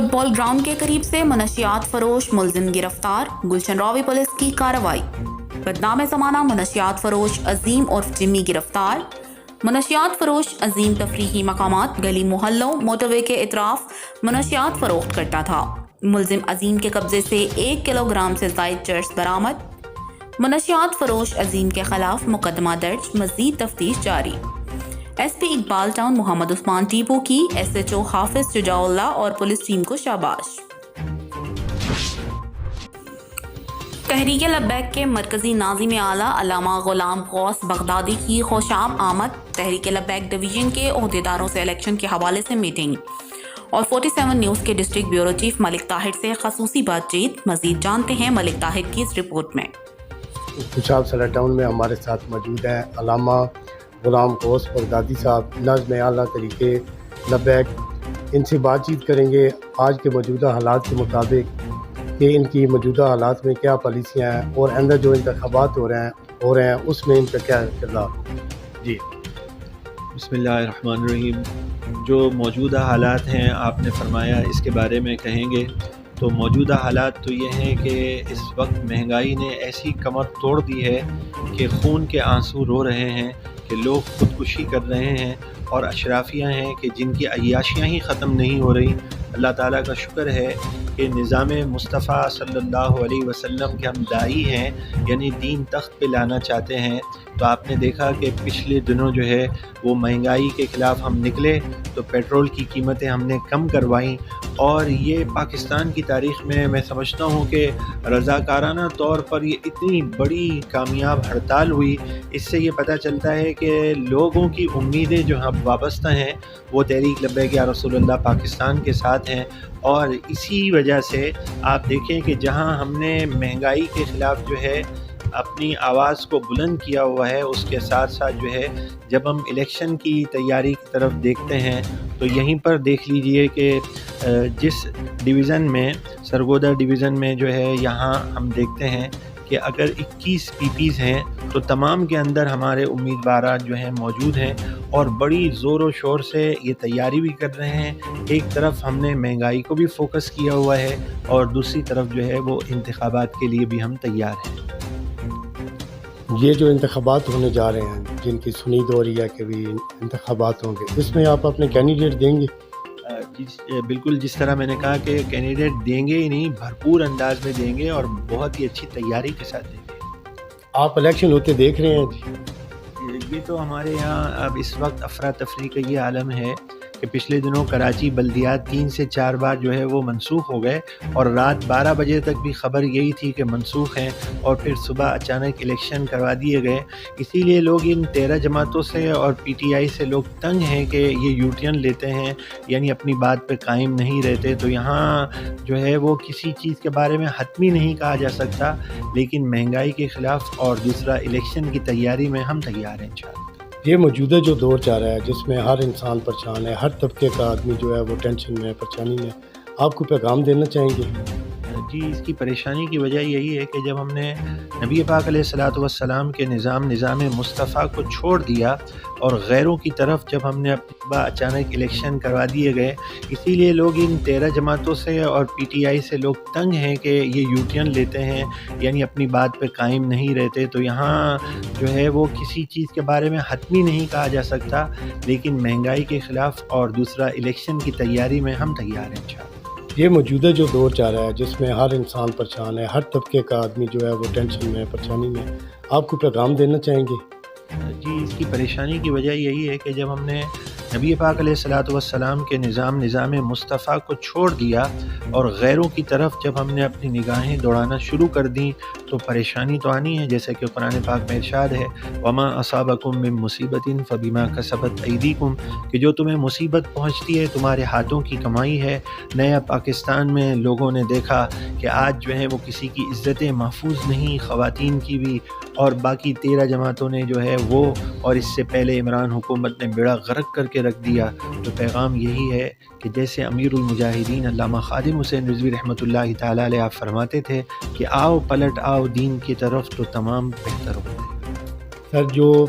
Fit بال ground کے قریب سے منشیات فروش ملزم گرفتار، گلشن راوی پولیس کی کارروائی۔ بدنام زمانہ منشیات فروش عظیم عرف جمی گرفتار۔ منشیات فروش عظیم تفریحی مقامات، گلی محلوں، موٹر وے کے اطراف منشیات فروخت کرتا تھا۔ ملزم عظیم کے قبضے سے 1 کلو گرام سے زائد چرس برآمد۔ منشیات فروش عظیم کے خلاف مقدمہ درج، مزید تفتیش جاری۔ S P Iqbal town Muhammad Usman Tipu کی ایس ایچ او حافظ شجاع اللہ اور پولیس ٹیم کو شاباش۔ تحریک لبیک کے مرکزی ناظم اعلیٰ علامہ غلام غوث بغدادی کی خوشام آمد۔ تحریک لبیک ڈویژن کے عہدیداروں سے الیکشن کے حوالے سے میٹنگ اور 47 نیوز کے ڈسٹرکٹ بیورو چیف ملک طاہر سے خصوصی بات چیت۔ مزید جانتے ہیں ملک طاہر کی اس رپورٹ میں۔ خوشاب سرا ٹاؤن میں ہمارے ساتھ موجود ہیں علامہ غلام غوث بغدادی صاحب، ناظم اعلیٰ تحریک لبیک۔ ان سے بات چیت کریں گے آج کے موجودہ حالات کے مطابق کہ ان کی موجودہ حالات میں کیا پالیسیاں ہیں اور آئندہ جو انتخابات ہو رہے ہیں اس میں ان کا کیا کردار۔ جی بسم اللہ الرحمن الرحیم۔ جو موجودہ حالات ہیں آپ نے فرمایا اس کے بارے میں کہیں گے تو موجودہ حالات تو یہ ہیں کہ اس وقت مہنگائی نے ایسی کمر توڑ دی ہے کہ خون کے آنسو رو رہے ہیں، کہ لوگ خودکشی کر رہے ہیں اور اشرافیہ ہیں کہ جن کی عیاشیاں ہی ختم نہیں ہو رہی۔ اللہ تعالیٰ کا شکر ہے کہ نظام مصطفیٰ صلی اللہ علیہ وسلم کے ہم داعی ہیں، یعنی دین تخت پہ لانا چاہتے ہیں۔ تو آپ نے دیکھا کہ پچھلے دنوں جو ہے وہ مہنگائی کے خلاف ہم نکلے تو پیٹرول کی قیمتیں ہم نے کم کروائیں، اور یہ پاکستان کی تاریخ میں سمجھتا ہوں کہ رضاکارانہ طور پر یہ اتنی بڑی کامیاب ہڑتال ہوئی۔ اس سے یہ پتہ چلتا ہے کہ لوگوں کی امیدیں جو ہم وابستہ ہیں وہ تحریک لبیک یا رسول اللہ پاکستان کے ساتھ ہیں، اور اسی وجہ سے آپ دیکھیں کہ جہاں ہم نے مہنگائی کے خلاف جو ہے اپنی آواز کو بلند کیا ہوا ہے، اس کے ساتھ ساتھ جو ہے جب ہم الیکشن کی تیاری کی طرف دیکھتے ہیں تو یہیں پر دیکھ لیجئے کہ جس ڈویژن میں سرگودا ڈویژن میں جو ہے یہاں ہم دیکھتے ہیں کہ اگر 21 پی پیز ہیں تو تمام کے اندر ہمارے امیدوارات جو ہیں موجود ہیں اور بڑی زور و شور سے یہ تیاری بھی کر رہے ہیں۔ ایک طرف ہم نے مہنگائی کو بھی فوکس کیا ہوا ہے اور دوسری طرف جو ہے وہ انتخابات کے لیے بھی ہم تیار ہیں۔ یہ جو انتخابات ہونے جا رہے ہیں جن کی سنید ہو رہی ہے کہ بھی انتخابات ہوں گے، اس میں آپ اپنے کینڈیڈیٹ دیں گے؟ بالکل، جس طرح میں نے کہا کہ کینڈیڈیٹ دیں گے ہی نہیں، بھرپور انداز میں دیں گے اور بہت ہی اچھی تیاری کے ساتھ دیں گے۔ آپ الیکشن ہوتے دیکھ رہے ہیں؟ یہ تو ہمارے یہاں اب اس وقت افراتفری کا یہ عالم ہے کہ پچھلے دنوں کراچی بلدیات 3 سے 4 بار جو ہے وہ منسوخ ہو گئے، اور رات 12 بجے تک بھی خبر یہی تھی کہ منسوخ ہیں، اور پھر صبح اچانک الیکشن کروا دیے گئے۔ اسی لیے لوگ ان 13 جماعتوں سے اور پی ٹی آئی سے لوگ تنگ ہیں کہ یہ یو ٹرن لیتے ہیں، یعنی اپنی بات پہ قائم نہیں رہتے۔ تو یہاں جو ہے وہ کسی چیز کے بارے میں حتمی نہیں کہا جا سکتا، لیکن مہنگائی کے خلاف اور دوسرا الیکشن کی تیاری میں ہم تیار ہیں انشاءاللہ۔ یہ موجودہ جو دور چل رہا ہے جس میں ہر انسان پریشان ہے، ہر طبقے کا آدمی جو ہے وہ ٹینشن میں، پریشانی میں، آپ کو پیغام دینا چاہیں گے؟ جی، اس کی پریشانی کی وجہ یہی ہے کہ جب ہم نے نبی پاک علیہ الصلوۃ والسلام کے نظام مصطفیٰ کو چھوڑ دیا اور غیروں کی طرف جب ہم نے اچانک الیکشن کروا دیے گئے، اسی لیے لوگ ان 13 جماعتوں سے اور پی ٹی آئی سے لوگ تنگ ہیں کہ یہ یو ٹرن لیتے ہیں، یعنی اپنی بات پہ قائم نہیں رہتے۔ تو یہاں جو ہے وہ کسی چیز کے بارے میں حتمی نہیں کہا جا سکتا، لیکن مہنگائی کے خلاف اور دوسرا الیکشن کی تیاری میں ہم تیار ہیں انشاءاللہ۔ یہ موجودہ جو دور چل رہا ہے جس میں ہر انسان پریشان ہے، ہر طبقے کا آدمی جو ہے وہ ٹینشن میں، پریشانی میں، آپ کو پیغام دینا چاہیں گے؟ جی، اس کی پریشانی کی وجہ یہی ہے کہ جب ہم نے نبی پاک علیہ الصلوۃ والسلام کے نظام مصطفیٰ کو چھوڑ دیا اور غیروں کی طرف جب ہم نے اپنی نگاہیں دوڑانا شروع کر دیں تو پریشانی تو آنی ہے، جیسے کہ قرآن پاک میں ارشاد ہے وما اصابکم من مصیبت فبما کسبت ایدیکم، کہ جو تمہیں مصیبت پہنچتی ہے تمہارے ہاتھوں کی کمائی ہے۔ نیا پاکستان میں لوگوں نے دیکھا کہ آج جو ہے وہ کسی کی عزتیں محفوظ نہیں، خواتین کی بھی، اور باقی 13 جماعتوں نے جو ہے وہ، اور اس سے پہلے عمران حکومت نے بیڑا غرق کر کے رکھ دیا۔ تو پیغام یہی ہے کہ جیسے امیر المجاہدین علامہ خادم حسین رضوی رحمۃ اللہ تعالیٰ علیہ آپ فرماتے تھے کہ آؤ پلٹ آؤ دین کی طرف تو تمام بہتر ہوتے ہیں۔ سر، جو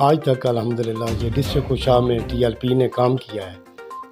آج تک الحمدللہ یہ ڈسٹرکٹ کوشا میں ٹی ایل پی نے کام کیا ہے،